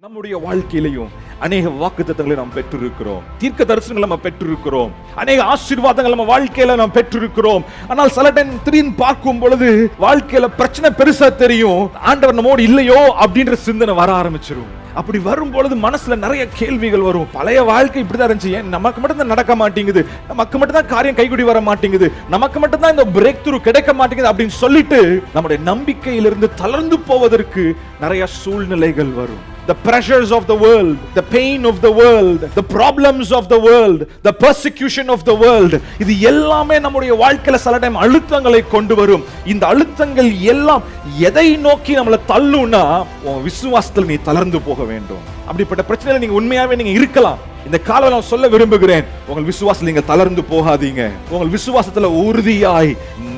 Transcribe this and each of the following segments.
நம்முடைய வாழ்க்கையிலையும் அநேக வாக்குத்தத்தங்களை நாம் பெற்றிருக்கிறோம், தீர்க்க தரிசனங்களை நம்ம பெற்றிருக்கிறோம், அநேக ஆசீர்வாதங்கள் நம்ம வாழ்க்கையில நாம் பெற்றிருக்கிறோம். ஆனால் சில டைம் திடீர்னு பார்க்கும் பொழுது வாழ்க்கையில பிரச்சனை பெருசா தெரியும், ஆண்டவர் நம்மோடு இல்லையோ அப்படின்ற சிந்தனை வர ஆரம்பிச்சிரும். அப்படி வரும் பொழுது மனசுல நிறைய கேள்விகள் வரும். பழைய வாழ்க்கை இப்படிதான் இருந்துச்சு, ஏன் நமக்கு மட்டும் தான் நடக்க மாட்டேங்குது, நமக்கு மட்டும் தான் காரியம் கைகூடி வர மாட்டேங்குது, நமக்கு மட்டும் தான் இந்த பிரேக் த்ரூ கிடைக்க மாட்டேங்குது அப்படின்னு சொல்லிட்டு நம்முடைய நம்பிக்கையிலிருந்து தளர்ந்து போவதற்கு நிறைய சூழ்நிலைகள் வரும். The pressures of the world, the pain of the world, the problems of the world, the persecution of the world, இது எல்லாமே நம்முடைய வாழ்க்கையில சில டைம் அழுத்தங்களை கொண்டு வரும். இந்த அழுத்தங்கள் எல்லாம் எதை நோக்கி நம்மளை தள்ளுனா, உன் விசுவாசத்தில் நீ தளர்ந்து போக வேண்டும். அப்படிப்பட்ட பிரச்சனையில நீங்க உண்மையாவே நீங்க இருக்கலாம். இந்த காலையில நான் சொல்ல விரும்புகிறேன், உங்கள் விசுவாசத்தில் நீங்க தளர்ந்து போகாதீங்க, உங்கள் விசுவாசத்துல உறுதியாய்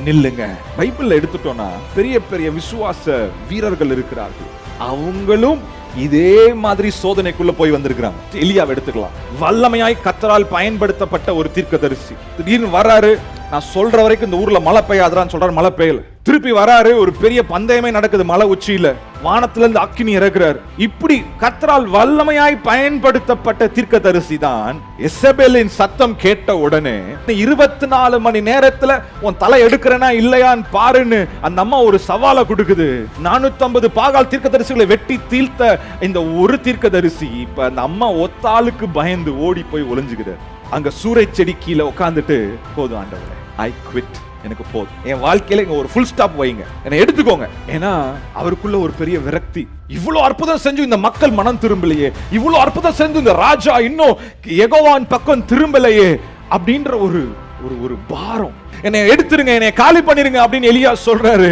நில்லுங்க. பைபிள்ல எடுத்துட்டோம்னா பெரிய பெரிய விசுவாச வீரர்கள் இருக்கிறார்கள், அவங்களும் இதே மாதிரி சோதனைக்குள்ள போய் வந்திருக்கிறாங்க. எலியாவை எடுத்துக்கலாம், வல்லமையாய் கர்த்தரால் பயன்படுத்தப்பட்ட ஒரு தீர்க்கதரிசி. திடீர்னு வராரு, நான் சொல்ற வரைக்கும் இந்த ஊர்ல மழை பெய்யாதுன்னு சொல்றாரு, மழை பெய்யல. திருப்பி வராரு, ஒரு பெரிய பந்தயமே நடக்குது மலை உச்சியில, வானத்துல இருந்து அக்கினி இறக்குறாரு. இப்படி கர்த்தரால் வல்லமையாய் பயன்படுத்தப்பட்ட தீர்க்கதரிசி தான் எசபேலின் சத்தம் கேட்ட உடனே 24 மணி நேரத்துல உன் தலை எடுக்கிறனா இல்லையான்னு பாருன்னு அந்த அம்மா ஒரு சவாலை கொடுக்குது. 450 பாகால் தீர்க்கதரிசிகளை வெட்டி தீர்த்த இந்த ஒரு தீர்க்கதரிசி இப்ப அந்த அம்மா ஒத்தாளுக்கு பயந்து ஓடி போய் ஒளிஞ்சுக்கிறார். அங்க சூறை செடி கீழே உட்கார்ந்துட்டு, போதும் ஆண்டவரே, ஐ குவிட், எனக்கு போதும், என் வாழ்க்கையில இங்க ஒரு ஃபுல் ஸ்டாப் வைங்க, என்னை எடுத்துக்கோங்க. ஏன்னா அவருக்குள்ள ஒரு பெரிய விரக்தி, இவ்வளவு அற்புதம் செஞ்சு இந்த மக்கள் மனம் திரும்பலையே, இவ்வளவு அற்புதம் செஞ்சு இந்த ராஜா இன்னும் யெகோவாவின் பக்கம் திரும்பலையே அப்படின்ற ஒரு பாரம். என்னை எடுத்துருங்க, என்னை காலி பண்ணிருங்க அப்படின்னு எலியா சொல்றாரு.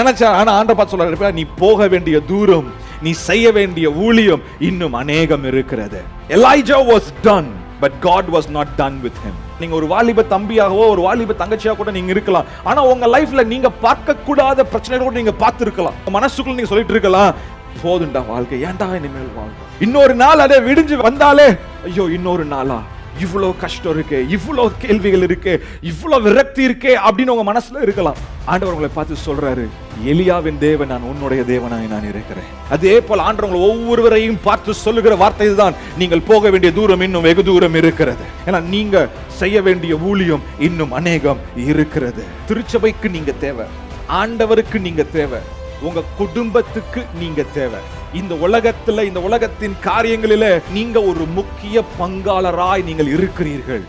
நினைச்சா, ஆனா ஆண்டவர் பார்த்து சொல்றாரு, நீ போக வேண்டிய தூரம், நீ செய்ய வேண்டிய ஊழியம் இன்னும் அநேகம் இருக்கிறது. Elijah was done, but God was not done with him. நீங்க ஒரு வாலிப தம்பியாகவோ ஒரு வாலிப தங்கச்சியாக கூட நீங்க இருக்கலாம், ஆனா உங்க லைஃப்ல நீங்க பார்க்க கூடாத பிரச்சனைகள் கூட நீங்க பார்த்து இருக்கலாம். மனசுக்குள்ள நீங்க சொல்லிட்டு இருக்கலாம், போதுண்டா வாழ்க்கை, ஏன்டா இனிமேல் வாழ்க்கை, இன்னொரு நாள் அதே விடிஞ்சு வந்தாலே ஐயோ இன்னொரு நாளா, இவ்வளவு கஷ்டம் இருக்கு, இவ்வளவு கேள்விகள் இருக்கு, இவ்வளவு விரக்தி இருக்கே அப்படின்னு உங்க மனசுல இருக்கலாம். ஆண்டவர் உங்களை பார்த்து சொல்றாரு, எலியாவின் தேவன் நான் உன்னுடைய தேவனாய் நான் இருக்கிறேன். அதே போல ஆண்டவர் உங்களை ஒவ்வொருவரையும் பார்த்து சொல்லுகிற வார்த்தை இதுதான், நீங்கள் போக வேண்டிய தூரம் இன்னும் வெகு தூரம் இருக்கிறது. ஏன்னா நீங்க செய்ய வேண்டிய ஊழியம் இன்னும் அநேகம் இருக்கிறது. திருச்சபைக்கு நீங்க தேவை, ஆண்டவருக்கு நீங்க தேவை, உங்க குடும்பத்துக்கு நீங்க தேவை. இந்த உலகத்துல, இந்த உலகத்தின் காரியங்களில நீங்க ஒரு முக்கிய பங்காளராய் நீங்கள் இருக்கிறீர்கள்.